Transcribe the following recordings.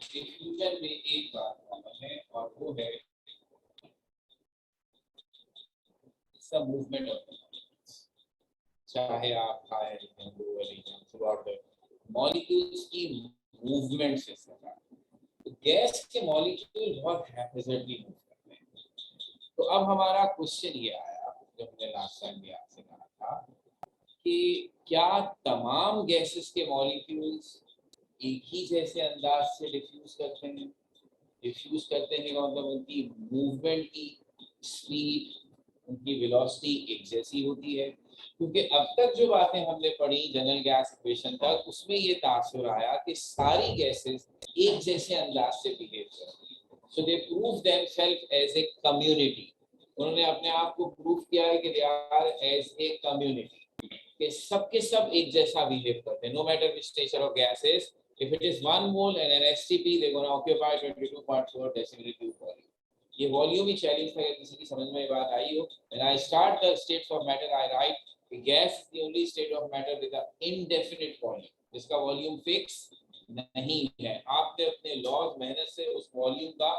Diffusion में एक बात कॉमन है और वो है सब मूवमेंट ऑफ चाहे आप higher region lower region throughout the molecules की मूवमेंट से सका। तो गैस के मॉलिक्यूल बहुत हैप्पीली मूव करते हैं। तो अब हमारा क्वेश्चन ये आया जो हमने लास्ट टाइम भी आपसे कहा था कि क्या तमाम गैसेस के मॉलिक्यूल्स एक ही जैसे अंदाज से डिफ्यूज करते हैं? डिफ्यूज करते हैं मतलब उनकी मूवमेंट की स्पीड, उनकी वेलोसिटी एक जैसी होती है। क्योंकि अब तक जो बातें हमने पढ़ी जनरल गैस इक्वेशन तक, उसमें ये तासुर आया कि सारी गैसेस एक जैसे अंदाज से बिहेव करती हैं। So they prove themselves as a community. उन्होंने अपने आप को प्रूव किया है कि they are as a community, कि सबके सब एक जैसा बिहेव करते हैं, no matter which nature of gases. If it is 1 mole and an STP, they're going to occupy 22.4 decimal cube volume. ये वॉल्यूम ही चैलेंज था, किसी की समझ में बात आई हो। When I start the states of matter, I write the gas is the only state of matter with an indefinite volume, जिसका volume fix नहीं है। आपने अपने लॉज मेहनत से उस वॉल्यूम का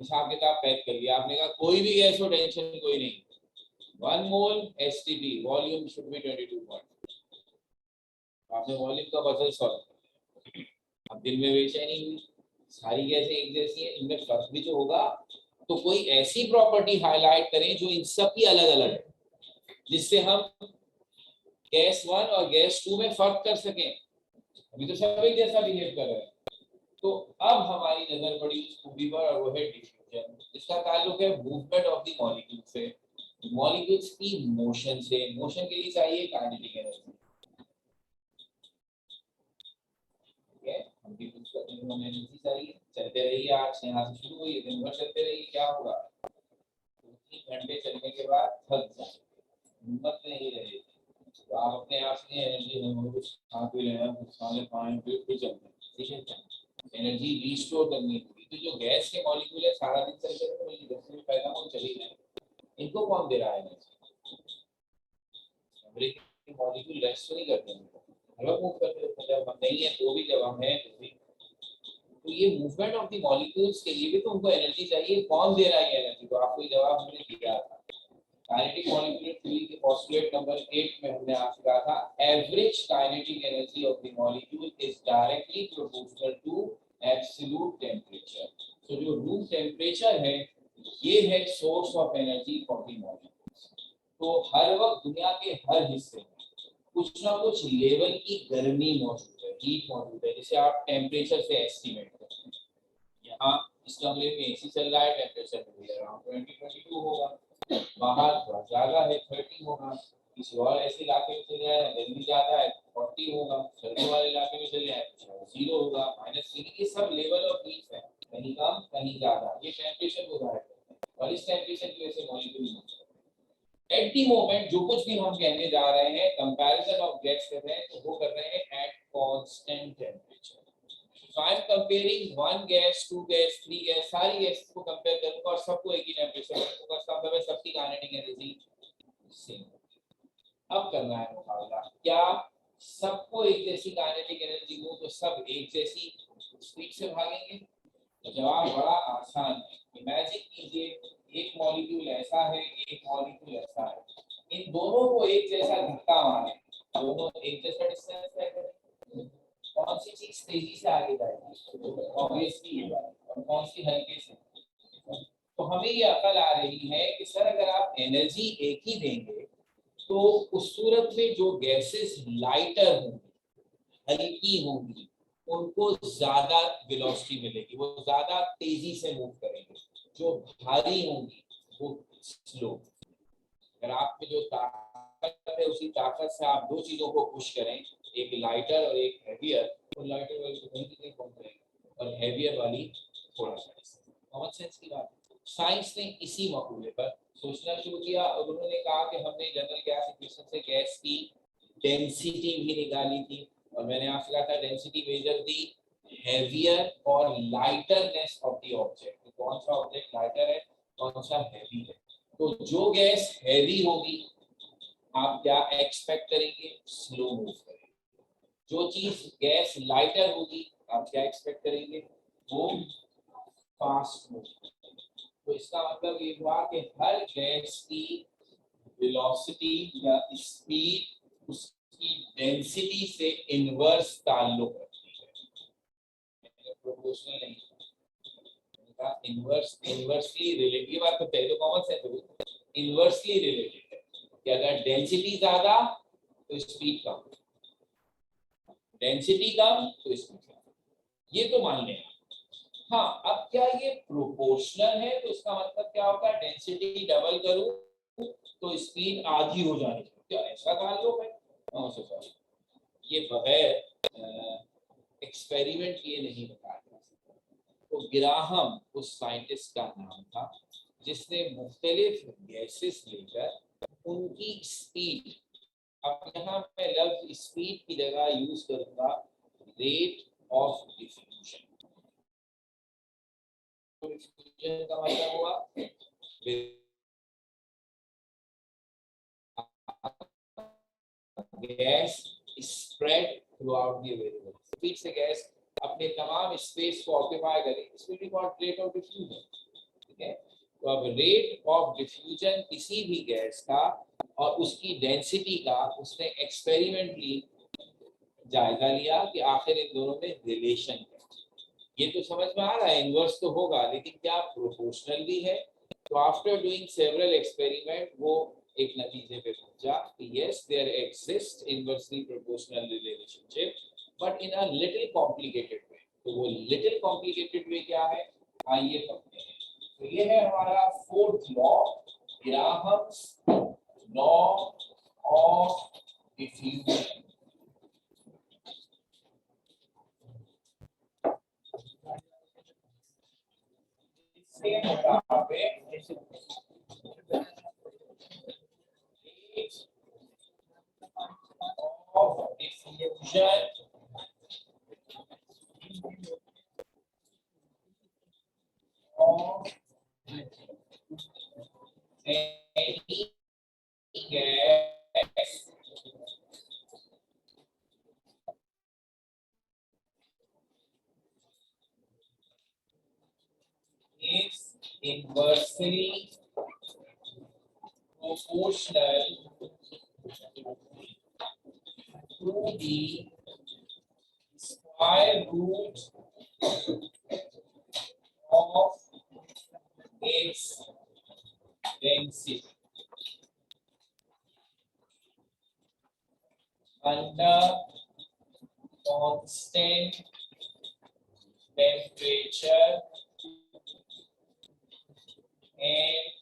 हिसाब किताब पैक कर लिया। आपने कहा कोई भी गैस हो, टेंशन कोई नहीं, 1 mole STP volume should be 22.4। आपने वॉल्यूम का पजल सॉल्व। अब दिल में बेचैनी हुई, सारी गैसें एक जैसी हैं, इनमें फर्क भी तो होगा। तो कोई ऐसी प्रॉपर्टी हाईलाइट करें जो इन सब की अलग अलग है, जिससे हम गैस 1 और गैस 2 में फर्क कर सकें। अभी तो सब एक जैसा बिहेव कर रहे हैं। तो अब हमारी नजर पड़ी उस खूबी पर, और वो है डिफ्यूजन। इसका ताल्लुक है मूवमेंट ऑफ द मॉलिक्यूल से, मॉलिक्यूल्स की मोशन से। मोशन के लिए चाहिए काइनेटिक एनर्जी। एनर्जी चाहिए, चलते रहिए। आज यहाँ से शुरू हुई, दिन भर चलते रहिए, क्या होगा? 2-3 घंटे चलने के बाद थक जाए, हिम्मत नहीं रहेगी। तो आप अपने आप से एनर्जी हम कुछ खा पी लेना, कुछ खा ले पाए, फिर चलते हैं, ठीक है। एनर्जी रिस्टोर करनी होगी। तो जो गैस के मॉलिक्यूल है सारा दिन चलते रहते हैं, दस मिनट पैदा हो चली जाए, इनको कौन दे रहा है एनर्जी? हमारे मॉलिक्यूल रेस्ट नहीं करते हैं, हवा मूव करते रहते हैं। जब हम नहीं है तो भी, जब हम हैं तो भी। तो ये मूवमेंट ऑफ द मॉलिक्यूल्स के लिए भी तो उनको एनर्जी चाहिए। कौन दे रहा है एनर्जी? तो आपको जवाब हमने दिया था काइनेटिक मॉलिक्यूलर थ्योरी के पोस्टुलेट नंबर 8 में। हमने आपसे कहा था average kinetic energy of the molecule is directly proportional to absolute temperature. तो जो रूम टेंपरेचर है, ये है source of energy for the molecules. तो हर वक्त दुनिया के हर हिस्से में कुछ ना कुछ लेवल की गर्मी मौजूद है, हीट मौजूद है, जिसे आप टेम्परेचर से एस्टिमेट करते हैं। यहाँ इस कमरे में एसी चल रहा है, टेम्परेचर अराउंड 20-22 होगा। बाहर थोड़ा ज्यादा है, 30 होगा। किसी और ऐसे इलाके में चले जाए, गर्मी ज्यादा है, 40 होगा। सर्दी वाले इलाके में चले जाए, 0 होगा, -3। ये सब लेवल ऑफ हीट है, कहीं कम कहीं ज्यादा। ये टेम्परेचर को जाहिर करता है, और इस टेम्परेचर की वजह से मॉलिक्यूल एट दी मोमेंट जो कुछ भी हम कहने जा रहे हैं, कंपैरिजन ऑफ गैस कर रहे हैं, तो वो कर रहे हैं at constant temperature. So I am comparing 1 gas, 2 gas, 3 gas, सारी गैस को कंपेयर करूंगा और सबको एक ही टेंपरेचर रखूंगा। इसका मतलब है सबकी काइनेटिक एनर्जी सेम। अब करना है मुकाबला, क्या सबको एक जैसी काइनेटिक एनर्जी हो तो सब एक जैसी स्पीड से भागेंगे? तो जवाब बड़ा आसान है। इमेजिन कीजिए एक मॉलिक्यूल ऐसा है, एक मॉलिक्यूल ऐसा है। इन दोनों को एक जैसा धक्का मारे, दोनों एक जैसा डिस्टेंस तय करें, कौन सी चीज तेजी से आगे जाएगी? ऑब्वियसली ये बात। और कौन सी हल्के से? तो हमें ये अकल आ रही है कि सर अगर आप एनर्जी एक ही देंगे तो उस सूरत में जो गैसेस लाइटर होंगी, हल्की होंगी, उनको ज्यादा वेलोसिटी मिलेगी, वो ज्यादा तेजी से मूव करेंगे। जो भारी होंगी वो स्लो। अगर आप में जो ताकत है, उसी ताकत से आप दो चीजों को पुश करें, एक लाइटर और एक हैवियर, तो लाइटर वाली तो कहीं पहुंच जाएगी और हैवियर वाली थोड़ा सा। कॉमन सेंस की बात है। साइंस ने इसी मकूले पर सोचना शुरू किया और उन्होंने कहा कि हमने जनरल गैस इक्वेशन से गैस की डेंसिटी भी निकाली थी। और मैंने आपसे कहा था density measure the heavier or लाइटरनेस of the object. तो कौन सा ऑब्जेक्ट लाइटर है, कौन सा हैवी है? तो जो गैस हैवी होगी, आप क्या एक्सपेक्ट करेंगे? स्लो मूव करेंगे। जो चीज गैस लाइटर होगी, आप क्या एक्सपेक्ट करेंगे, वो फास्ट मूव। तो इसका मतलब ये हुआ कि हर गैस की वेलोसिटी या स्पीड उसकी डेंसिटी से इनवर्स ताल्लुक रखती है, प्रोपोर्शनल नहीं। इनवर्स इनवर्सली रिलेटेड, ये बात तो पहले तो कॉमन सेंस होगी, इनवर्सली रिलेटेड है कि अगर डेंसिटी ज्यादा तो स्पीड कम, डेंसिटी कम तो स्पीड कम, ये तो मान लें। हाँ, अब क्या ये प्रोपोर्शनल है, तो इसका मतलब क्या होगा, डेंसिटी डबल करूं तो स्पीड आधी हो जानी चाहिए, क्या ऐसा ताल्लुक है? सॉरी, ये बगैर एक्सपेरिमेंट किए नहीं बताया जा सकता। तो ग्राहम उस साइंटिस्ट का नाम था जिसने मुख्तलिफ गैसेस लेकर उनकी स्पीड, अब यहाँ मैं लफ्ज स्पीड की जगह यूज करूंगा रेट ऑफ डिफ्यूजन। डिफ्यूजन का मतलब हुआ gas spread through out the available speed से गैस अपने तमाम स्पेस को ऑक्यूपाई करे, इसमें भी कॉल्ड रेट ऑफ डिफ्यूजन। ठीक है, तो अब रेट ऑफ डिफ्यूजन किसी भी गैस का और उसकी डेंसिटी का उसने एक्सपेरिमेंटली जायजा लिया कि आखिर इन दोनों में रिलेशन है। ये तो समझ में आ रहा है, इनवर्स तो होगा, लेकिन क्या प्रोपोर्शनल भी है? तो आफ्टर डूइंग सेवरल एक्सपेरिमेंट वो एक नतीजे पे पहुंचा कि yes there exist inversely proportional relationship, but in a little complicated way. तो वो लिटिल कॉम्प्लिकेटेड वे क्या है, आइए पढ़ते हैं। तो ये है हमारा fourth law, Graham's law of diffusion. इसके मुताबिक of diffusion of any gas is inversely proportional to the square root of its density under constant temperature and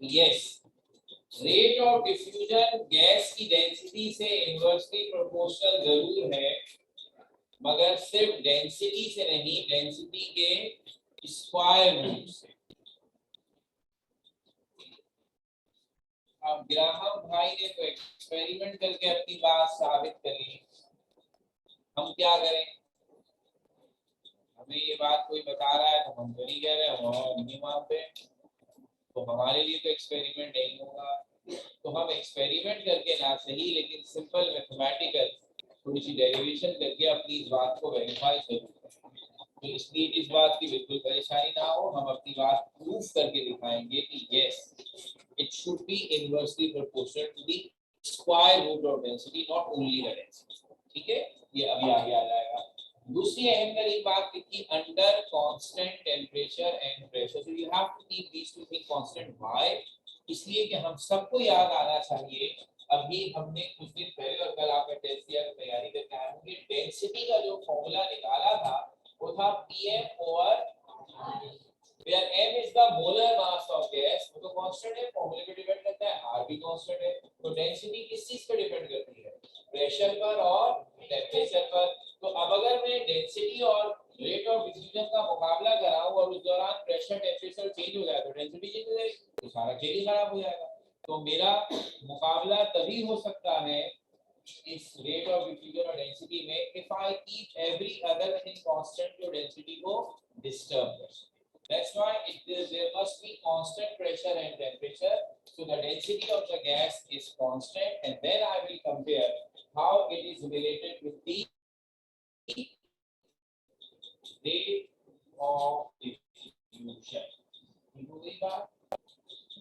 yes, rate of diffusion gas की डेंसिटी से inversely proportional जरूर है, मगर सिर्फ density से नहीं, डेंसिटी के स्क्वायर रूट से। अब ग्राहम भाई ने तो एक्सपेरिमेंट करके अपनी बात साबित कर ली, हम क्या करें? हमें ये बात कोई बता रहा है तो हम तो नहीं कह रहे, हम नहीं मानते, तो हमारे लिए तो एक्सपेरिमेंट नहीं होगा। तो हम एक्सपेरिमेंट करके ना सही, लेकिन सिंपल मैथमेटिकल थोड़ी सी डेरिवेशन करके अपनी इस बात को वेरीफाई जरूर करें। तो इसलिए इस बात की बिल्कुल परेशानी ना हो, हम अपनी बात प्रूफ करके दिखाएंगे कि yes it should be inversely proportional to the square root of density, not only the density. ठीक है, ये अभी आगे आ जाएगा। दूसरी अहम तरीन बात लिखी, under constant temperature and pressure, so you have to keep these two things constant. Why? इसलिए कि हम सबको याद आना चाहिए, अभी हमने कुछ दिन पहले और कल आपने टेस्ट दिया तो तैयारी करके आए होंगे, डेंसिटी का जो फॉर्मूला निकाला था वो था pm over, where m is the molar mass of gas, वो तो कांस्टेंट है, फॉर्मूले पे डिपेंड करता है, r भी कांस्टेंट है। तो डेंसिटी किस चीज पे डिपेंड करती है? प्रेशर पर और टेम्परेचर पर। तो अब अगर मैं डेंसिटी और रेट ऑफ डिफ्यूजन का मुकाबला कराऊं और उस दौरान प्रेशर टेम्परेचर चेंज हो जाए तो डेंसिटी चेंज हो जाएगी, तो सारा खेल ही खराब हो जाएगा। तो मेरा मुकाबला तभी हो सकता है इस रेट ऑफ डिफ्यूजन और डेंसिटी में, if I keep every other thing constant जो डेंसिटी को डिस्टर्ब कर सके। That's why there must be constant pressure and temperature. So the density of the gas is constant, and then I will compare how it is related with the rate of diffusion. ठीक हो गई बात?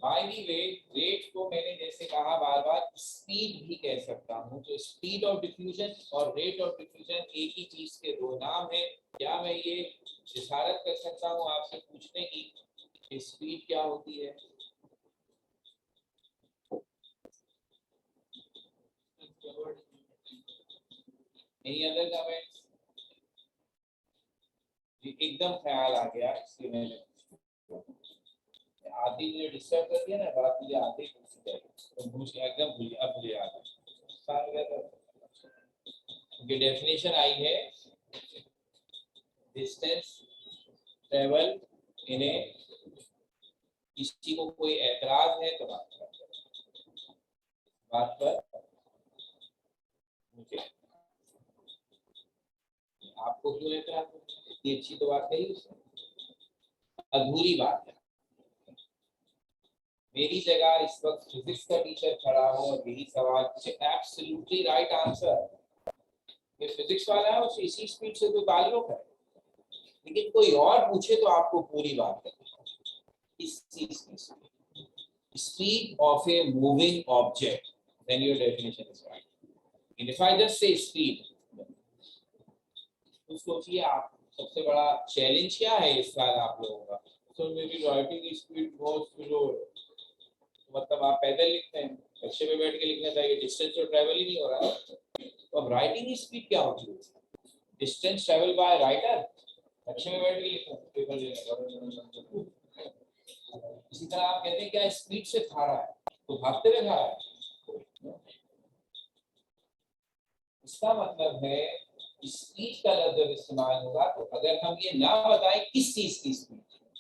By the way, rate को मैंने जैसे कहा बार बार speed भी कह सकता हूँ, तो स्पीड ऑफ डिफ्यूजन और रेट ऑफ डिफ्यूजन एक ही चीज के दो नाम है। क्या मैं ये इशारत कर सकता हूँ आपसे पूछने की स्पीड क्या होती है? Any other comments? एकदम ख्याल आ गया, इसलिए मैंने आधी मुझे डिस्टर्ब कर दिया ना, बात मुझे आधी पूछ जाएगी तो मुझे एकदम भूल गया, अब मुझे याद आया। ये डेफिनेशन आई है, डिस्टेंस ट्रेवल इन ए, किसी को कोई ऐतराज है तो बात पर मुझे, आपको क्यों ऐतराज? इतनी अच्छी तो बात कही उसने, अधूरी बात है। मेरी जगह इस वक्त फिजिक्स का टीचर खड़ा हो और यही सवाल पूछे, एब्सोल्युटली राइट आंसर। ये फिजिक्स वाला है, उसे इसी स्पीड से तो ताल्लुक है, लेकिन कोई और पूछे तो आपको पूरी बात करनी इस चीज की speed of a moving object, then your definition is right. And if I just say speed, तो सोचिए आप सबसे बड़ा चैलेंज क्या है इस साल आप लोगों का? तो मेरी राइटिंग स्पीड बहुत स्लो, मतलब आप पैदल लिखते हैं, बच्चे में बैठ के लिखना चाहिए, डिस्टेंस तो ट्रैवल ही नहीं हो रहा। तो अब राइटिंग स्पीड क्या होती है? डिस्टेंस ट्रैवल बाय राइटर, बच्चे में बैठ के लिखना, पेपर देने। इसी तरह आप कहते हैं क्या स्पीड से खा रहा है, तो भागते हुए खा रहा है। इसका मतलब है स्पीड का लफ्ज जब इस्तेमाल होगा तो अगर हम ये ना बताएं किस चीज की स्पीड,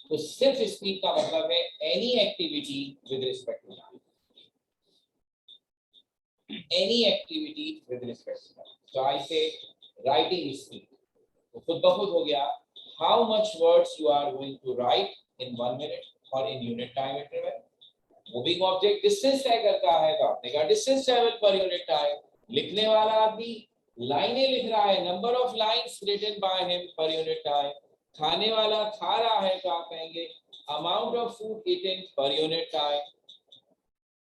तो सिर्फ स्पीड का मतलब है any activity with respect to time, any activity with respect to time. So I say writing speed, तो खुद ब खुद हो गया how much words you are going to write in 1 minute और in unit time interval. Moving object distance तय करता है, तो आपने कहा distance travel per unit time. लिखने वाला आदमी लाइनें लिख रहा है, number of lines written by him पर यूनिट टाइम। खाने वाला खा रहा है, तो आप कहेंगे amount of food eaten per unit time.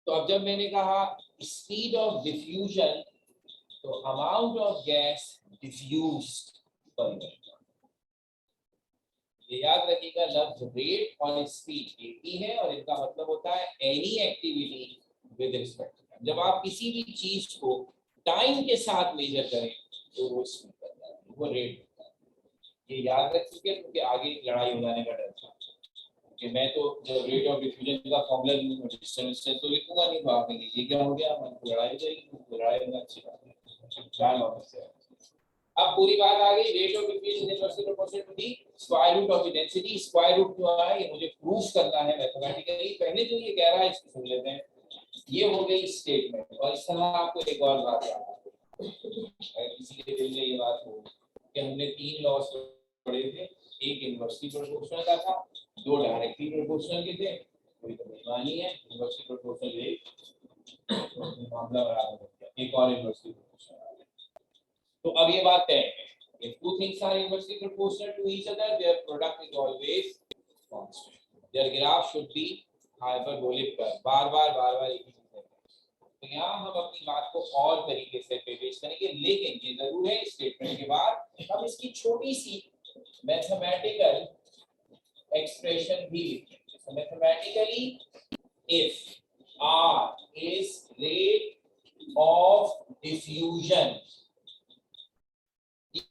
तो अब जब मैंने कहा स्पीड ऑफ डिफ्यूजन, तो amount of gas diffused per unit time. ये याद रखिएगा, लफ्ज रेट और स्पीड एक ही है और इनका मतलब होता है एनी एक्टिविटी विद रिस्पेक्ट। जब आप किसी भी चीज को टाइम के साथ मेजर करें तो वो स्पीड बनता है, वो रेट बनता है। ये याद रखिए क्योंकि आगे लड़ाई हो जाने का डर था कि मैं तो जब रेट ऑफ डिफ्यूजन का फॉर्मूला डिस्टेंस तो लिखूंगा नहीं, तो आप ये क्या हो गया, लड़ाई हो जाएगी। लड़ाई होना अच्छी बात है। अब पूरी बात आ गई, rate of diffusion is inversely proportional to the square root of the density. Square root जो है ये मुझे प्रूफ करना है मैथमेटिकली। पहले जो ये कह रहा है इसको सुन लेते हैं। ये हो गई स्टेटमेंट, और इस तरह आपको एक और बात याद आ गई, इसीलिए दिल में ये बात हो कि हमने 3 लॉस पढ़े थे, एक इनवर्सली प्रोपोर्शनल का था, 2 डायरेक्टली प्रोपोर्शनल के थे। कोई तो बेईमानी है, इनवर्सली प्रोपोर्शनल एक मामला बराबर हो गया, एक और इनवर्सली प्रोपोर्शनल। तो अब ये बात तय है, if two things are inversely proportional to each other, their product is always constant. Their graph should be hyperbolic curve। बार-बार एक ही चीज है। तो यहाँ हम अपनी बात को और तरीके से पेश करेंगे, लेकिन ये जरूर है स्टेटमेंट के बाद हम इसकी छोटी सी मैथमेटिकल एक्सप्रेशन भी लिखेंगे। So mathematically, if R is rate of diffusion,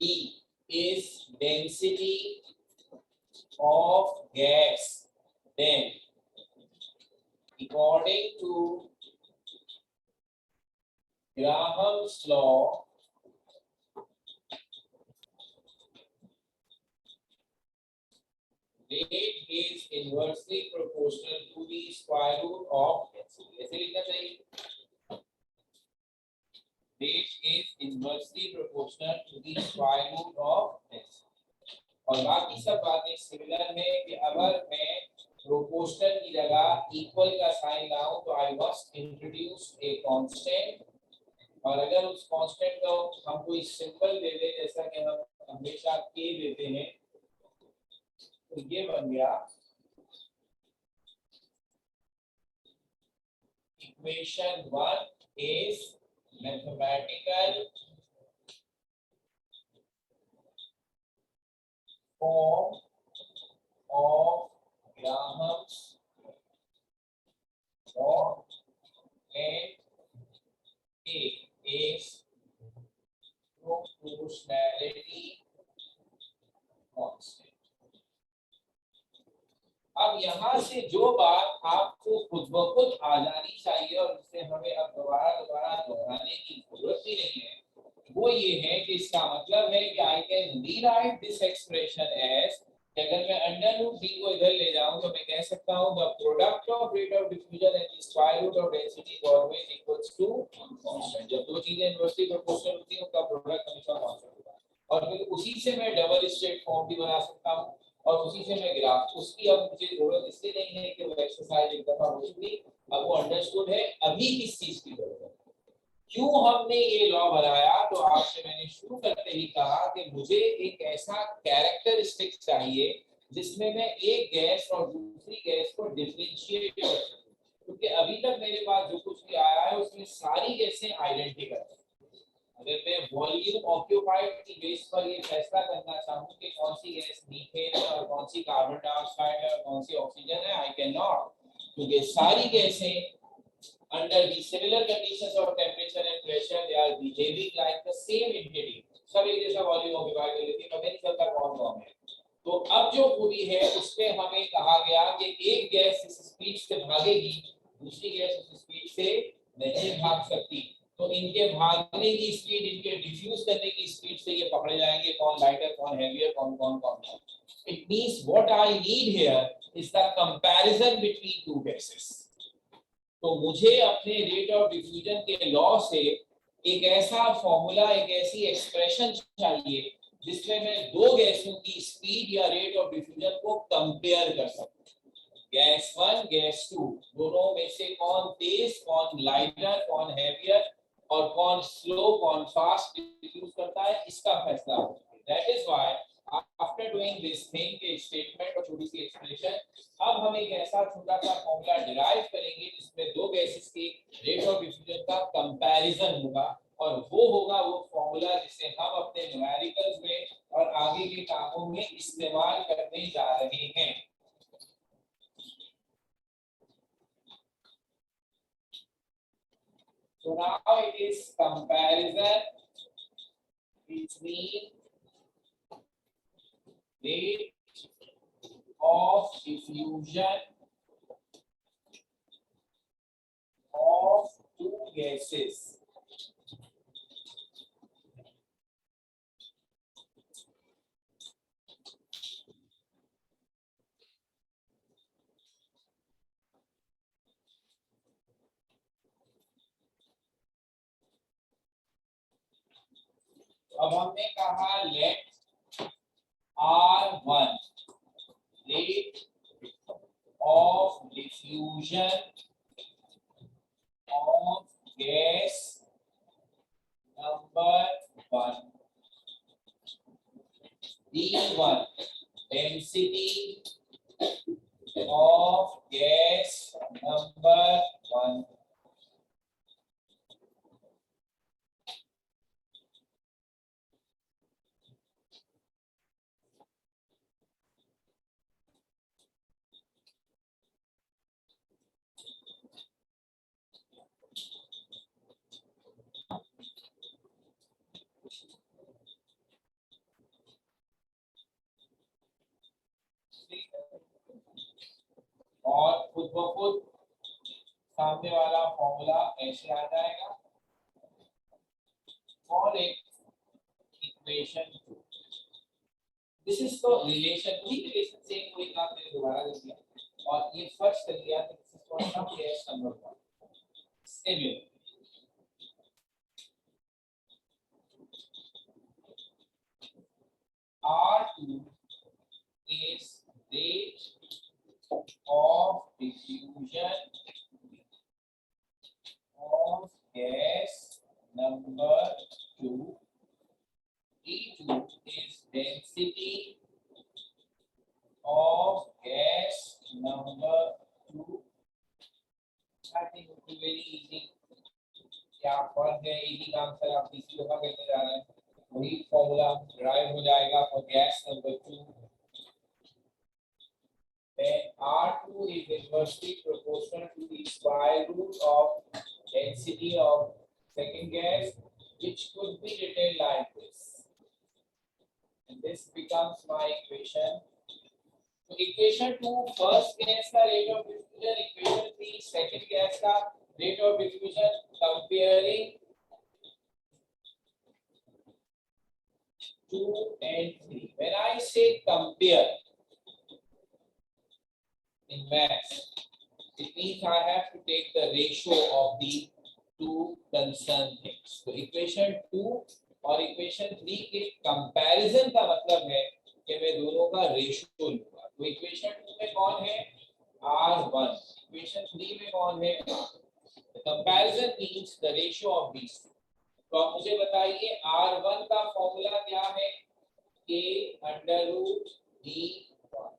E is density of gas, then according to Graham's law, rate is inversely proportional to the square root of density। ऐसे लिखना चाहिए, rate is inversely proportional to the square root of density। और बाकी सब बातें similar है कि अगर इक्वल का साइन लाऊं तो I must introduce a constant, और अगर उस कांस्टेंट को हम कोई सिंबल दे दें जैसा कि हम हमेशा के देते हैं, तो ये बन गया equation 1 is mathematical form of Graham's law and A is proportionality constant। अब यहाँ से जो बात आपको खुद ब खुद आ जानी चाहिए और जिसे हमें अब दोबारा दोहराने की जरूरत भी नहीं है, वो ये है कि इसका मतलब है कि I can rewrite this expression as, अगर मैं अंडर रूट डी को इधर ले जाऊं तो मैं कह सकता हूं the product of rate of diffusion and the square root of density is always equals to constant. जब दो चीजें इनवर्सली प्रोपोर्शनल होती हैं उनका प्रोडक्ट हमेशा कांस्टेंट होता है, और फिर उसी से मैं डबल स्ट्रेट फॉर्म भी बना सकता हूं और उसी से मैं ग्राफ, उसकी अब मुझे जरूरत इसलिए नहीं है कि वो एक्सरसाइज एक दफा हो चुकी, अब वो अंडरस्टूड है। अभी किस चीज की जरूरत है, क्यों हमने ये लॉ बनाया, तो आपसे मैंने शुरू करते ही कहा कि मुझे एक ऐसा कैरेक्टरिस्टिक चाहिए जिसमें मैं एक गैस और दूसरी गैस को डिफरेंशिएट कर सकूं, क्योंकि अभी तक मेरे पास जो कुछ भी आया है उसमें सारी गैसें आइडेंटिकल हैं। अगर मैं वॉल्यूम ऑक्यूपाइड की बेस पर ये फैसला करना चाहूं कि कौन सी गैस मीथेन है और कौन सी कार्बन डाइऑक्साइड है और कौन सी ऑक्सीजन है, आई कैन नॉट, क्योंकि सारी गैसें under the similar conditions of temperature and pressure they are behaving like the same entity, सब एक जैसा वॉल्यूम ऑक्यूपाई कर लेती है, पता नहीं चलता कौन कौन है। तो अब जो पूरी है उसमें हमें कहा गया कि एक गैस इस स्पीड से भागेगी, दूसरी गैस उस स्पीड से नहीं भाग सकती, तो इनके भागने की स्पीड, इनके डिफ्यूज करने की स्पीड से ये पकड़े जाएंगे कौन लाइटर कौन हेवियर कौन कौन कौन। It means what I need here is the comparison between two gases. तो मुझे अपने रेट ऑफ डिफ्यूजन के लॉ से एक ऐसा फॉर्मूला, एक ऐसी एक्सप्रेशन चाहिए जिसमें मैं दो गैसों की स्पीड या रेट ऑफ डिफ्यूजन को कंपेयर कर सकूं। गैस 1 गैस 2 दोनों में से कौन तेज कौन लाइटर कौन हैवियर और कौन स्लो कौन फास्ट डिफ्यूज करता है, इसका फैसला हो। That is why after doing this thing के स्टेटमेंट और छोटी सी एक्सप्रेशन, अब हम एक ऐसा छोटा सा फॉर्मूला डिराइव करेंगे जिसमें दो गैसेस के रेट ऑफ डिफ्यूजन का कंपैरिजन होगा, और वो होगा वो फॉर्मूला जिसे हम अपने न्यूमेरिकल्स में और आगे के कामों में इस्तेमाल करने जा रहे हैं। So now it is comparison between rate of diffusion of two gases. अब हमने कहा late R1 rate of diffusion of gas number 1, D1 density of gas number 1, और खुद ब खुद सामने वाला फॉर्मूला ऐसे आ जाएगा और एक equation, this is the relation, वही रिलेशन से कोई काम मैंने दोबारा कर दिया और ये फर्स्ट कर दिया, this is for some gas number 1 stable. R2 is rate of diffusion of gas number 2. D2 is density of gas number 2. I think it will be very easy. क्या फर्क है, एक ही काम सर आप तीसरी दफा करने जा रहे हैं, वही फॉर्मूला ड्राइव हो जाएगा for gas number 2. Then R2 is inversely proportional to the square root of density of second gas, which could be written like this. And this becomes my equation. So equation 2 first gas का rate of diffusion, equation 3 second gas का rate of diffusion. Comparing 2 and 3. When I say compare in maths, it means I have to take the ratio of the two concerned things. So equation 2 और equation 3 के comparison का मतलब है कि मैं दोनों का रेशियो लूंगा. तो equation 2 में कौन है R1, equation 3 में कौन है R. The comparison means the ratio of these two. तो आप मुझे बताइए R1 का फॉर्मूला क्या है, K अंडर रूट D1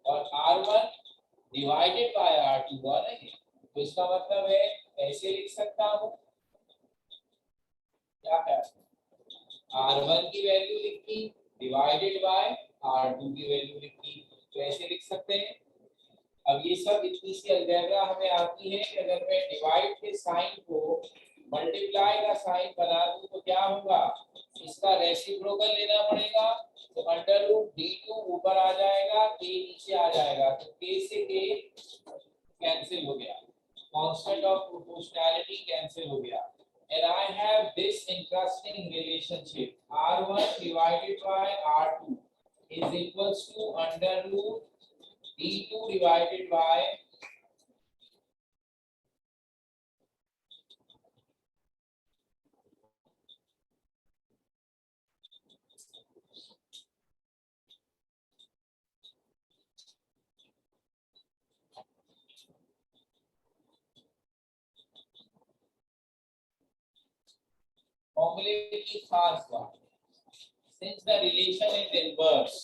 और R1 डिवाइडेड बाय R2 है. तो इसका मतलब है ऐसे लिख सकता हूँ, क्या है R1 की वैल्यू लिखी डिवाइडेड बाय R2 की वैल्यू लिखी, तो ऐसे लिख सकते हैं. अब ये सब इतनी सी अलजेब्रा हमें आती है कि अगर मैं डिवाइड के साइन को मल्टीप्लाई का साइन बना दूं तो क्या होगा, इसका रेसिप्रोकल लेना पड़ेगा. तो अंडर रूट D2 ऊपर आ जाएगा, K नीचे आ जाएगा, तो K से K कैंसिल हो गया, कांस्टेंट ऑफ प्रोपोर्शनैलिटी कैंसिल हो गया. And I have this interesting relationship, R1 divided by R2 is equals to under root D2 divided by formula की खास बात, since the relation is inverse,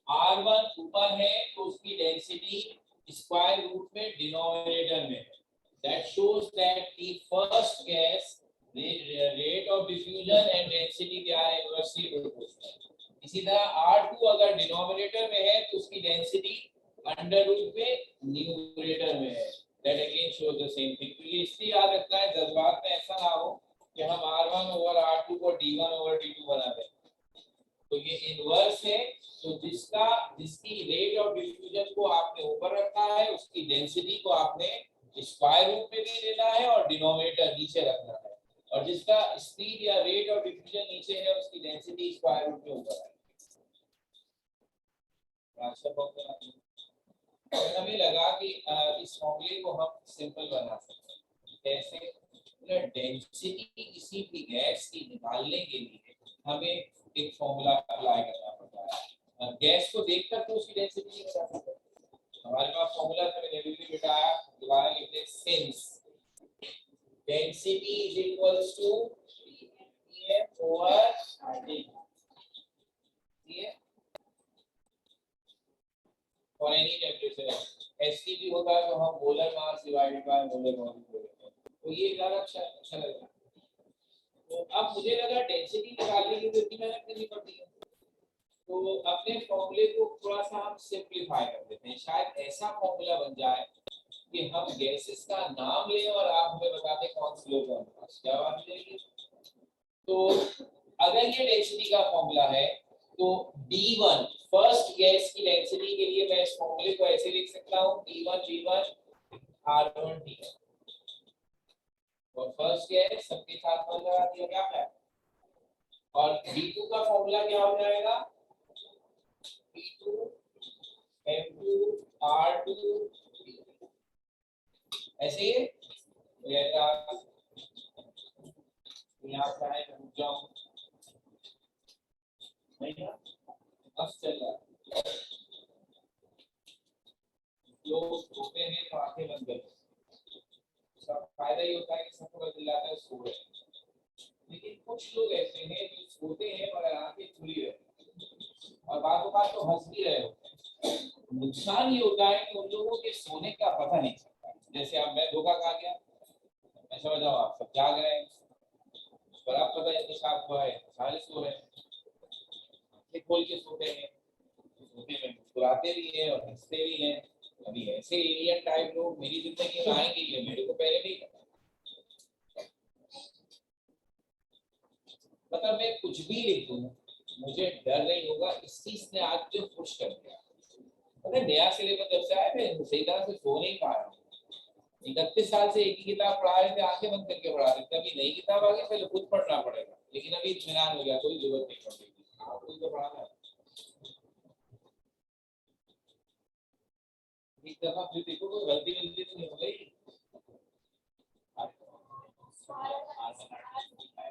R1 ऊपर है तो उसकी डेंसिटी स्क्वायर रूट में डिनोमिनेटर में. That shows that the first gas rate of diffusion and density they are inversely proportional. इसी तरह R2 अगर डिनोमिनेटर में है तो उसकी डेंसिटी अंडर रूट में न्यूमरेटर में है. That again shows the same thing. तो ये इसलिए याद रखना है, जज्बात में ऐसा ना हो कि हम R1 ओवर R2 को D1 ओवर D2 बना दें. तो ये इनवर्स है, तो जिसकी रेट ऑफ डिफ्यूजन को आपने ऊपर रखा है उसकी डेंसिटी को आपने स्क्वायर रूट में भी लेना है और डिनोमिनेटर नीचे रखना है, और जिसका स्पीड या रेट ऑफ डिफ्यूजन नीचे है उसकी डेंसिटी स्क्वायर रूट में ऊपर है. हमें लगा कि इस फॉर्मूले को हम सिंपल बना सकते हैं. कैसे, डेंसिटी किसी भी गैस की निकालने के लिए हमें एक फॉर्मूला अप्लाई करना पड़ता है. गैस को देखकर तो उसकी डेंसिटी नहीं बता सकते. हमारे पास फॉर्मूला था, मैंने अभी भी बिठाया, दोबारा लिख दे. Since density is equals to Pm over RT, for any temperature. STP होता है तो हम molar mass divided by molar volume बोलते हैं. तो ये ज्यादा अच्छा लगेगा. तो अब मुझे लगा डेंसिटी निकालने के लिए कितनी मेहनत करनी पड़ती है, तो अपने फॉर्मूले को थोड़ा सा हम सिंपलीफाई कर देते हैं. शायद ऐसा फॉर्मूला बन जाए कि हम गैसेस का नाम लें और आप हमें बता दें कौन सी लो कौन सा. क्या बात है. तो अगर ये डेंसिटी का फॉर्मूला है तो D1 फर्स्ट गैस की डेंसिटी के लिए मैं इस फॉर्मूले को ऐसे लिख सकता हूं, D1 V1 R1 T1. और फर्स्ट गैस सबके साथ बन लगा दिया, क्या है. और D2 का फॉर्मूला क्या हो जाएगा, P2 M2 R2 ऐसे ही यहाँ पर है. रुक जाऊं, नहीं अब चल रहा है. लोग सोते हैं तो आंखें बंद करते हैं, उसका फायदा ये होता है कि सबको पता चल जाता है सो रहे हैं। लेकिन कुछ लोग ऐसे हैं जो सोते हैं मगर आंखें खुली रहती हैं और बातों बात तो हंस भी रहे होते हैं। नुकसान ये होता है कि उन लोगों के सोने का पता नहीं चलता। जैसे अब मैं धोखा खा गया, मैं समझ जाऊँ आप सब जाग रहे हैं, पर आप पता है पेशाब हुआ है, सारे सो रहे हैं, आंखें खोल के सोते हैं, सोते में मुस्कुराते भी हैं और हंसते भी हैं। अभी ऐसे एलियन टाइप लोग मेरी जिंदगी में आएंगे, ये मेरे को पहले नहीं पता। मतलब मैं कुछ भी लिख दूं मुझे डर नहीं होगा, इस चीज ने आज जो खुश कर दिया। मतलब नया सिलेबस जब से आया मैं सही तरह से सो नहीं पा रहा हूँ। 31 साल से एक ही किताब पढ़ा रहे थे, आंखें बंद करके पढ़ा रहे थे। अभी नई किताब आ गई, पहले खुद पढ़ना पड़ेगा, लेकिन अभी इत्मीनान हो गया, कोई जरूरत नहीं पड़ेगी, आपको तो पढ़ाना है। एक दफा फिर देखो कोई गलती गलती तो नहीं हो गई।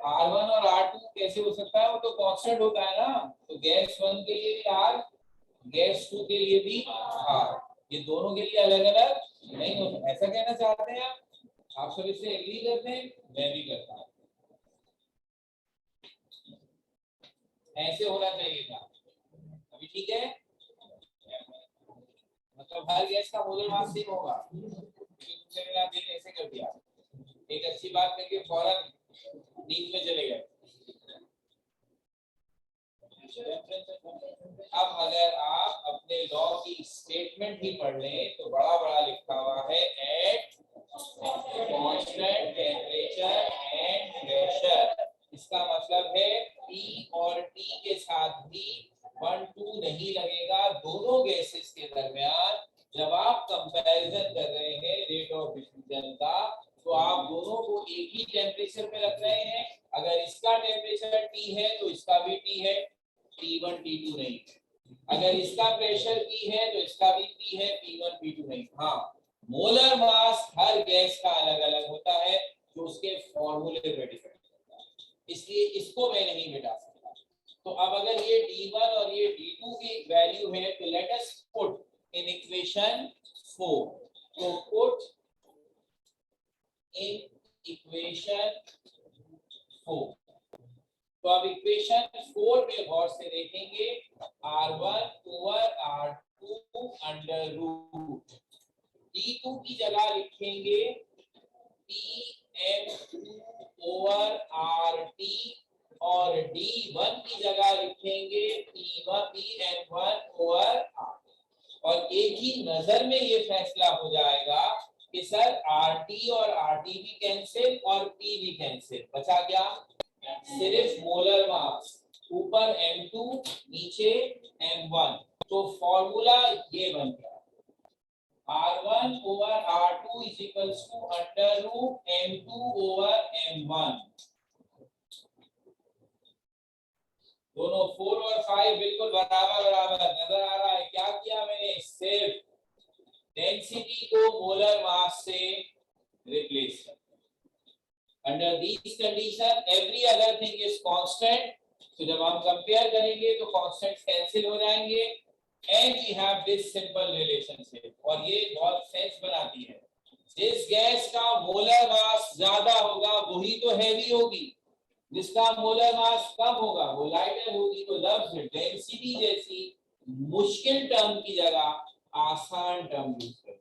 R1 और R2 कैसे हो सकता है, वो तो कांस्टेंट होता है ना। तो गैस 1 के लिए भी R, गैस 2 के लिए भी R, ये दोनों के लिए अलग अलग नहीं होता। ऐसा कहना चाहते हैं आप सब इससे एग्री करते हैं, मैं भी करता हूँ, ऐसे होना चाहिए था। अभी ठीक है, मतलब हर गैस का मोलर मास सेम होगा, तुमने मेरा दिन ऐसे कर दिया, एक अच्छी बात करके फौरन नींद में चले गए। अब अगर आप अपने लॉ की स्टेटमेंट ही पढ़ लें तो बड़ा बड़ा लिखा हुआ है at constant temperature and pressure. इसका मतलब है P और T के साथ भी 1-2 नहीं लगेगा दोनों गैसेस के दरमियान। जब आप कंपैरिजन कर रहे हैं रेट ऑफ डिफ्यूजन का, तो आप दोनों को एक ही टेम्परेचर पे रख रहे हैं। अगर इसका टेम्परेचर T है तो इसका भी T है, T1 T2 नहीं। अगर इसका प्रेशर P है तो इसका भी P है, P1 P2 नहीं। हाँ, मोलर मास हर गैस का अलग अलग होता है जो उसके फॉर्मूले पे डिपेंड करता है, इसलिए इसको मैं नहीं मिटा सकता। तो अब अगर ये D1 और ये D2 की वैल्यू है तो let us put in equation 4। तो पुट इन इक्वेशन 4। तो अब इक्वेशन 4 में गौर से देखेंगे, R1 over R2 under root, D2 की जगह लिखेंगे PM2 ओवर RT और D1 की जगह लिखेंगे PM1 ओवर R। और एक ही नजर में ये फैसला हो जाएगा कि सर RT और RT भी कैंसिल और P भी कैंसिल, बचा क्या, सिर्फ मोलर मास, ऊपर M2 नीचे M1। तो फॉर्मूला ये बन गया, R1 over R2 is equals to under root M2 over M1। दोनों 4 और 5 बिल्कुल बराबर बराबर नजर आ रहा है। क्या किया मैंने, सिर्फ डेंसिटी को मोलर मास से रिप्लेस कर। Under this condition every other thing is constant. तो जब हम कंपेयर करेंगे तो कांस्टेंट्स कैंसिल हो जाएंगे and we have this simple relationship. और ये बहुत सेंस बनाती है, जिस गैस का मोलर मास ज्यादा होगा वही तो हैवी होगी, जिसका मोलर मास कम होगा वो लाइटर होगी। तो लफ्ज डेंसिटी जैसी मुश्किल टर्म की जगह आसान टर्म यूज करें।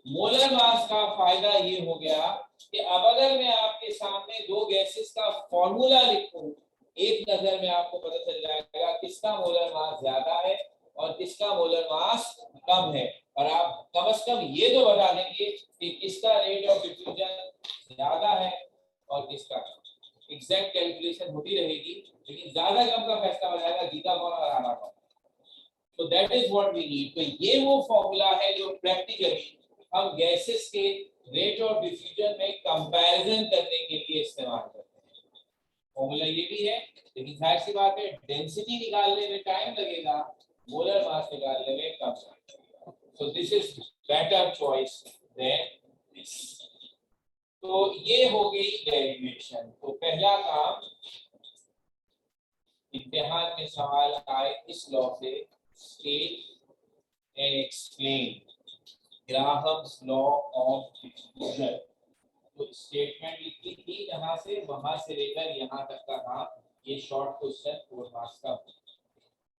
मोलर मास का फायदा ये हो गया कि अब अगर मैं आपके सामने दो गैसेस का फॉर्मूला लिखूं, एक नजर में आपको पता चल जाएगा किसका मोलर मास ज्यादा है और किसका मोलर मास कम है। और आप कम से कम ये तो बता देंगे कि किसका रेट ऑफ डिफ्यूजन ज्यादा है और किसका कम। एग्जैक्ट कैलकुलेशन होती रहेगी, लेकिन ज्यादा कम का फैसला हो जाएगा जीता कौन और हारा कौन। तो that is what we need. तो ये वो फॉर्मूला है जो प्रैक्टिकली हम गैसेस के रेट ऑफ डिफ्यूजन में कंपैरिजन करने के लिए इस्तेमाल करते हैं। फॉर्मूला ये भी है, लेकिन जाहिर सी बात है डेंसिटी निकालने में टाइम लगेगा, मोलर मास निकालने में कम टाइम लगेगा। So this is better choice than this. तो ये हो गई डेरिवेशन। तो पहला काम, इम्तिहान में सवाल आए इस लॉ से, state and explain Graham's law of diffusion. तो स्टेटमेंट लिखी थी यहाँ से वहां से लेकर यहाँ तक का था ये शॉर्ट क्वेश्चन 4 मार्क्स का।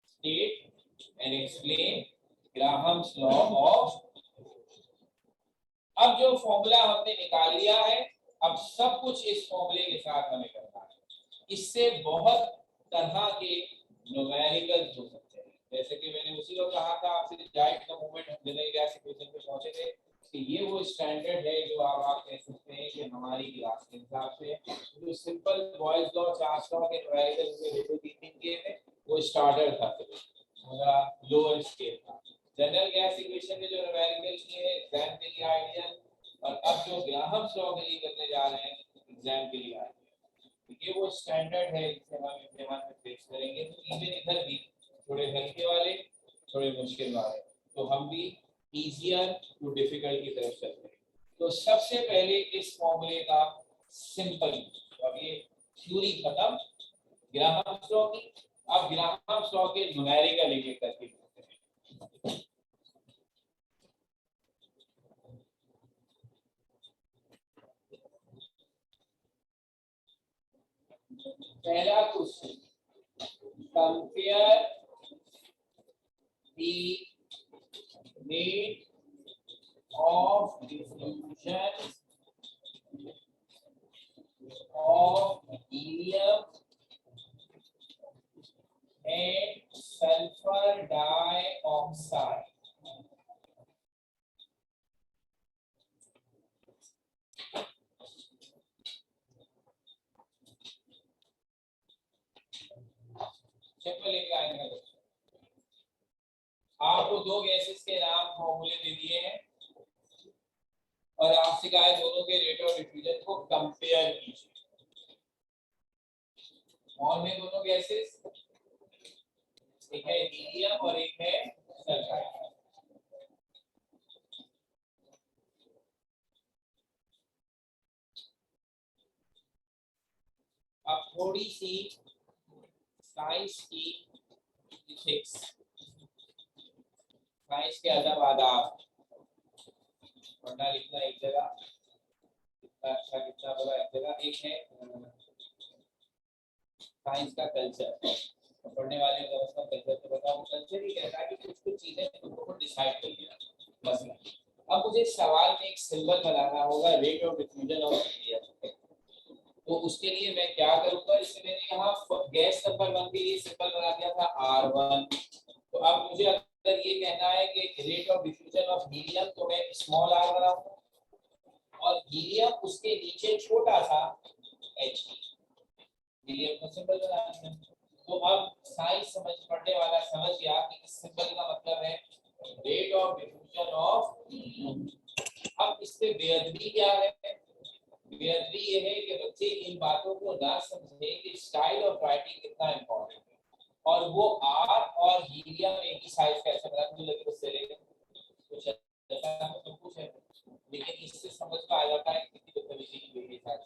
State and explain Graham's law of. अब जो फॉर्मूला हमने निकाल लिया है, अब सब कुछ इस फॉर्मूले के साथ हमें करना है। इससे बहुत तरह के न्यूमेरिकल्स हो सकते हैं, जैसे कि मैंने उसी को कहा था आपसे राइट द मोमेंट हम जनरल गैस इक्वेशन पे पहुंचे थे कि ये वो स्टैंडर्ड है जो आप कह सकते हैं कि हमारी क्लास के हिसाब से जो simple boys law Charles law के न्यूमेरिकल्स में देखो 3 के में वो स्टार्टर था, हमारा लोअर स्केल था। जनरल गैस इक्वेशन में जो न्यूमेरिकल्स के एग्जाम के लिए आइडियल, और अब जो ग्राहम्स लॉ के लिए करने जा रहे हैं एग्जाम के लिए आइडियल, ये वो स्टैंडर्ड है जिसे हम इम्तिहान में फेस करेंगे। तो इवन इधर भी थोड़े हल्के वाले थोड़े मुश्किल वाले, तो हम भी इजियर टू डिफिकल्ट की तरफ चलते हैं। तो सबसे पहले इस फॉर्मूले का सिंपल, तो अब ये थ्योरी खत्म ग्राहम्स लॉ की, अब ग्राहम्स लॉ के न्यूमेरिकल एक एक करके करते हैं। पहला question, compare the rate of diffusion of helium and sulfur dioxide. Simple एक लाइन में आपको दो गैसेस के नाम फॉर्मूले दे दिए हैं और आपसे कहा है दोनों के रेट ऑफ डिफ्यूजन को कंपेयर कीजिए। कौन है दोनों गैसेस? एक है हीलियम और एक है सल्फाइड। अब थोड़ी सी साइंस की फिजिक्स, साइंस के अदब आदाब पढ़ना लिखना एक जगह, कितना अच्छा कितना बुरा एक जगह, एक है साइंस का कल्चर। तो पढ़ने वाले को उसका कल्चर तो बताओ, कल्चर ही कहता है कि कुछ कुछ चीजें खुद को डिसाइड कर लिया मसला। अब मुझे सवाल में एक सिंबल बनाना होगा rate of diffusion of helium, तो उसके लिए मैं क्या करूंगा, इससे मैंने यहाँ गैस नंबर 1 के लिए सिंबल बना दिया था R1। तो अब मुझे अगर ये कहना है कि rate of diffusion of helium, तो मैं स्मॉल r बनाऊंगा और हीलियम उसके नीचे छोटा सा h, हीलियम का सिंबल बना दिया। तो अब साइंस समझ पढ़ने वाला समझ गया कि इस सिंबल का मतलब है rate of diffusion of helium. अब इससे बेअदबी क्या है? बेअदबी ये है कि बच्चे इन बातों को ना समझें कि स्टाइल ऑफ राइटिंग कितना इंपॉर्टेंट है, और वो आर और हीलियम एक ही साइज का ऐसा बना मुझे लगे उससे लेकर कुछ ऐसा तो कुछ है, लेकिन इससे समझ में आ जाता है कितनी बदतमीजी की गई है।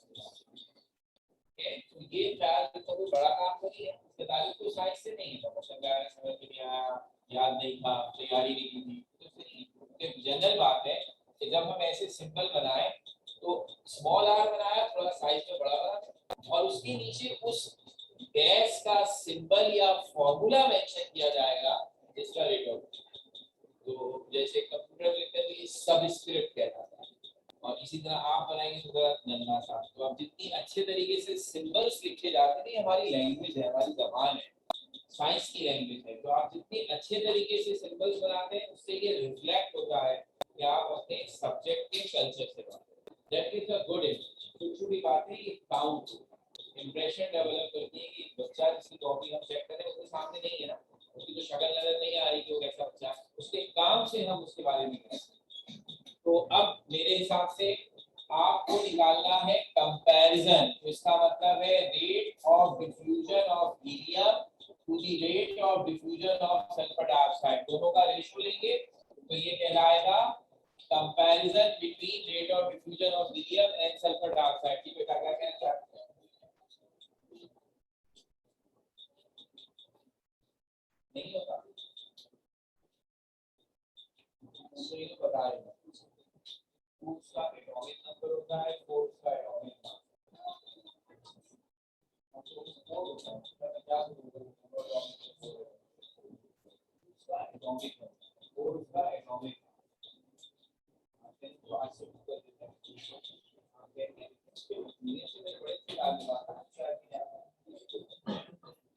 तो ये ख्याल तो कोई बड़ा काम नहीं है, इसके ताल्लुक कोई साइंस से नहीं है, समझ में आया समझ नहीं आया, याद नहीं था, तैयारी नहीं की थी, कुछ नहीं। एक जनरल बात है कि जब हम ऐसे सिंबल बनाए तो स्मॉल आर बनाया, थोड़ा साइज में बड़ा बना, और उसके नीचे उस गैस का सिंबल या फॉर्मूला मेंशन किया जाएगा जिसका रेट ऑफ, तो जैसे कंप्यूटर में लिखते हैं सबस्क्रिप्ट कहता है, और इसी तरह आप बनाएंगे तो जरा नन्हा सा। तो आप जितनी अच्छे तरीके से सिंबल्स लिखे जाते हैं, हमारी लैंग्वेज है, हमारी जबान है, साइंस की लैंग्वेज है, तो आप जितनी अच्छे तरीके से सिंबल्स बनाते हैं उससे ये रिफ्लेक्ट होता है कि आप अपने सब्जेक्ट के कल्चर से बात करें। दैट इज अ गुड छोटी छोटी बातें ये काउंट इंप्रेशन डेवलप करती है कि बच्चा जिसकी कॉपी हम चेक करें उसके सामने नहीं है ना, उसकी तो शक्ल नजर नहीं आ रही कि वो कैसा बच्चा, उसके काम से हम उसके बारे में करें। तो अब मेरे हिसाब से आपको निकालना है कंपैरिजन, तो इसका मतलब है rate of diffusion of helium to the rate of diffusion of sulphur dioxide, दोनों का रेशियो लेंगे तो ये कहलाएगा comparison between rate of diffusion of helium and sulphur dioxide. की बेटा क्या कहना चाहते हैं? नहीं होता तो ये बता रहे हैं एटॉमिक नंबर होता है, फोर्स का एटॉमिक मास।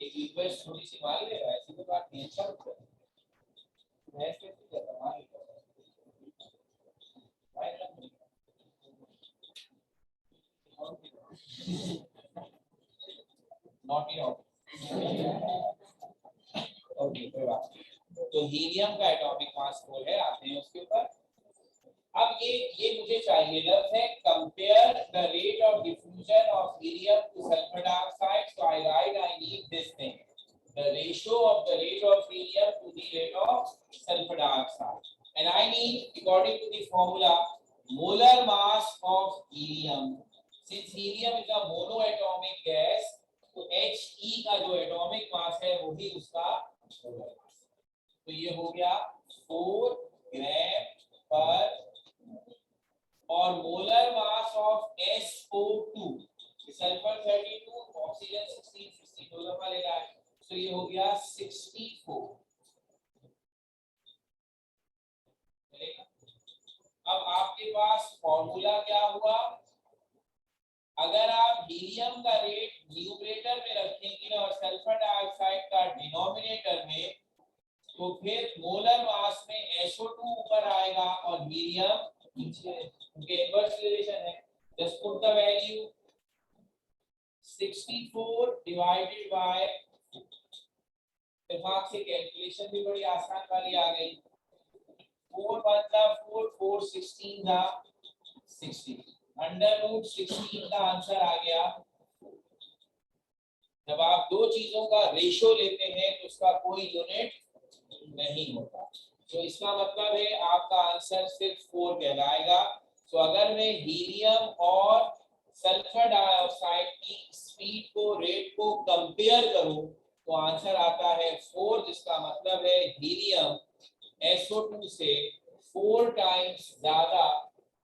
एक रिक्वेस्ट थोड़ी सी मान लेगा, ऐसी तो बात नहीं। अच्छा लगता है ऐसे कैसे करता मान लेगा नॉट इन ओके कोई बात नहीं। तो हीलियम का एटॉमिक मास 4 है, आते हैं उसके ऊपर। अब ये मुझे चाहिए लफ्ज है compare the rate of diffusion of helium two sulphur dioxide. So I right I need this thing, the ratio of the rate of helium to the rate of sulfur dioxide, and I need according to the formula molar mass of helium. Since helium is a monoatomic gas, तो He का जो atomic mass है वो भी उसका molar mass. तो ये हो गया 4 ग्राम पर, और molar mass of SO2 sulphur 32 oxygen 16 दो दफा ले रहा है, तो ये हो गया 64। अब आपके पास फॉर्मूला क्या हुआ, अगर आप हीलियम का रेट न्यूमरेटर में रखेंगे और सल्फर डाइऑक्साइड का डिनोमिनेटर में, तो फिर मोलर मास में SO2 ऊपर आएगा और हीलियम नीचे। उनके इनवर्स रिलेशन है। Just put the value 64 divided by, दिमाग से कैलकुलेशन भी बड़ी आसान वाली आ गई। 4 1 का 4 4 16 का 60, अंडर रूट 16 का आंसर आ गया। जब आप दो चीजों का रेशो लेते हैं तो उसका कोई यूनिट नहीं होता, तो इसका मतलब है आपका आंसर सिर्फ 4 कहलाएगा। तो अगर मैं हीलियम और सल्फर डाइऑक्साइड की स्पीड को, रेट को कंपेयर करूं, तो आंसर आता है 4, जिसका मतलब है हीलियम SO2 से 4 टाइम्स ज्यादा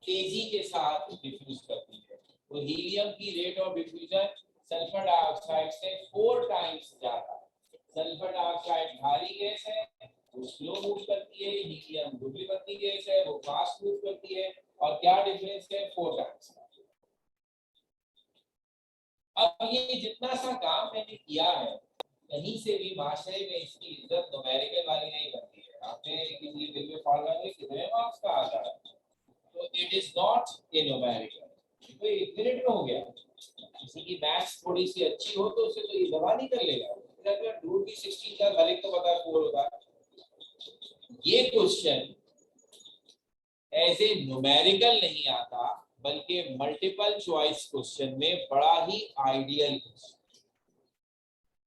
तेजी के साथ डिफ्यूज करती है। तो हीलियम की rate of diffusion sulphur dioxide से 4 टाइम्स ज्यादा। सल्फर डाइऑक्साइड भारी गैस है, वो स्लो मूव करती है, हीलियम दुबली पतली गैस है, वो फास्ट मूव करती है। और क्या डिफरेंस है? 4 टाइम्स। अब ये जितना सा काम मैंने किया है, कहीं से भी माशरे में इसकी इज्जत न्यूमेरिकल वाली नहीं बनती है। आपने किसी रेलवे फॉर्मूला में कितने मार्क्स का आता है, तो it is not a numerical. तो 1 मिनट में हो गया। किसी की मैथ्स थोड़ी सी अच्छी हो तो उसे तो ये दबा नहीं कर लेगा, अगर रूट की 16 का गलिक तो पता 4 होगा। ये क्वेश्चन एज ए न्यूमेरिकल नहीं आता, बल्कि मल्टीपल चॉइस क्वेश्चन में बड़ा ही आइडियल क्वेश्चन।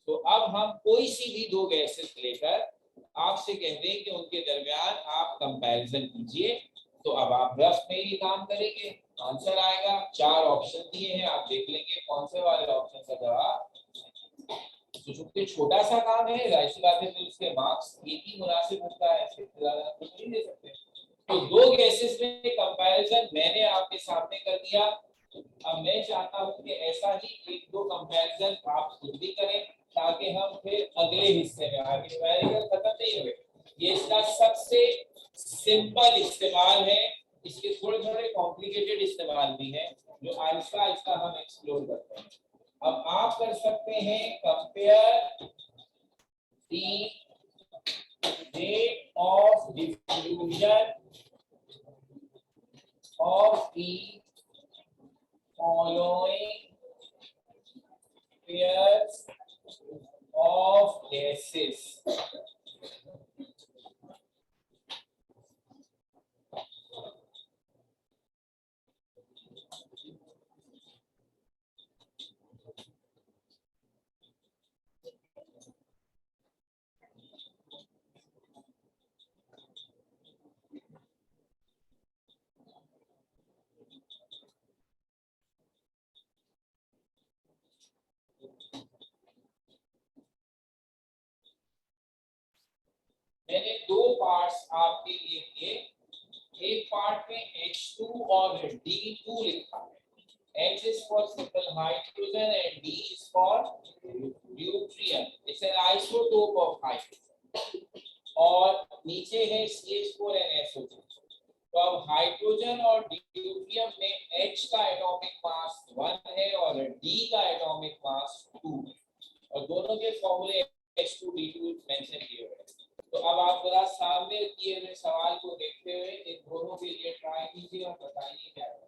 तो अब हम कोई सी भी दो गैसेस लेकर आपसे कह दें कि उनके दरमियान आप कंपैरिजन कीजिए, तो अब आप रफ में ये काम करेंगे, आंसर आएगा। 4 ऑप्शन दिए हैं, आप देख लेंगे कौन से वाले ऑप्शन का जवाब। तो चूंकि छोटा सा काम है, जाहिर सी बात है, तो उसके मार्क्स एक ही मुनासिब होता है, इससे ज्यादा कुछ नहीं दे सकते। तो दो गैसेस में कंपैरिजन मैंने आपके सामने कर दिया। अब मैं चाहता हूं कि ऐसा ही एक दो कंपैरिजन आप खुद भी करें, ताकि हम फिर अगले हिस्से में आगे न्यूमेरिकल खत्म नहीं हुए। ये इसका सबसे सिंपल इस्तेमाल है, इसके थोड़े थोड़े कॉम्प्लिकेटेड इस्तेमाल भी हैं, जो आहिस्ता आहिस्ता हम एक्सप्लोर करते हैं। अब आप कर सकते हैं compare the rate of diffusion of the following pairs of gases. मैंने दो पार्ट्स आपके लिए दिए, एक पार्ट में H2 और D2 लिखा है. H is for simple hydrogen and D is for deuterium. It's an isotope of hydrogen. और नीचे है CH4 and SO2. तो अब हाइड्रोजन और ड्यूटेरियम में H का एटॉमिक मास 1 है और D का एटॉमिक मास 2 है. और दोनों के फॉर्मूले H2D2 मेंशन किए हुए हैं. तो अब आप जरा सामने दिए हुए सवाल को देखते हुए इन दोनों के लिए ट्राई कीजिए और बताइए क्या है.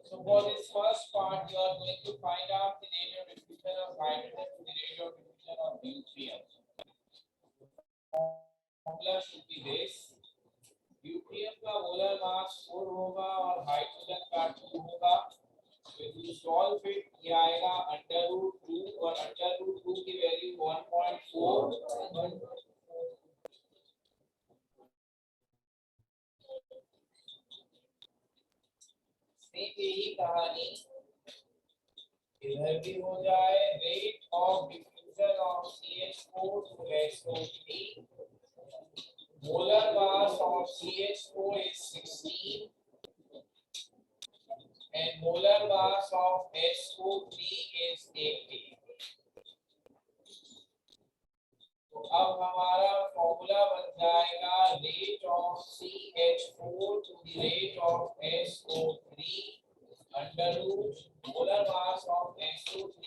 So for this first part, you are going to find out the rate of diffusion of hydrogen to the rate of diffusion of deuterium. Formula should be this. Deuterium का मोलर मास 4 होगा और hydrogen का 2 होगा. तो if you solve it, ये आएगा √2 और √2 की वैल्यू 1.4. सेम यही कहानी इधर भी हो जाए. Rate of diffusion of CH4 to SO3. Molar mass of CH4 is 16 and molar mass of SO3 is 80. तो अब हमारा फॉर्मूला बन जाएगा rate of CH4 to the rate of SO3 under root molar mass of SO3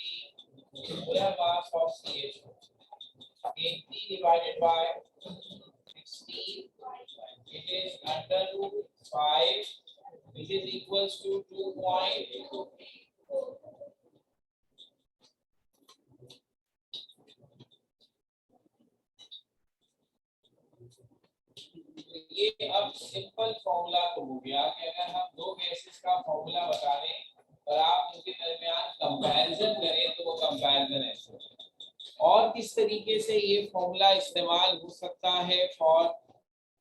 molar mass of CH4. 80 divided by 16, it is under root 5 which is equals to 2.2. ये अब simple formula तो हो गया कि अगर हम दो गैसेस का फॉर्मूला बता दें और आप उनके दरमियान कंपैरिजन करें तो वो कंपैरिजन ऐसे होगा। और किस तरीके से ये फॉर्मूला इस्तेमाल हो सकता है फॉर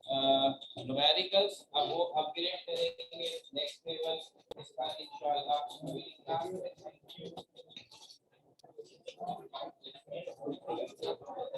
न्यूमेरिकल्स, अब वो अपग्रेड करेंगे नेक्स्ट लेवल इसका इंशाल्लाह।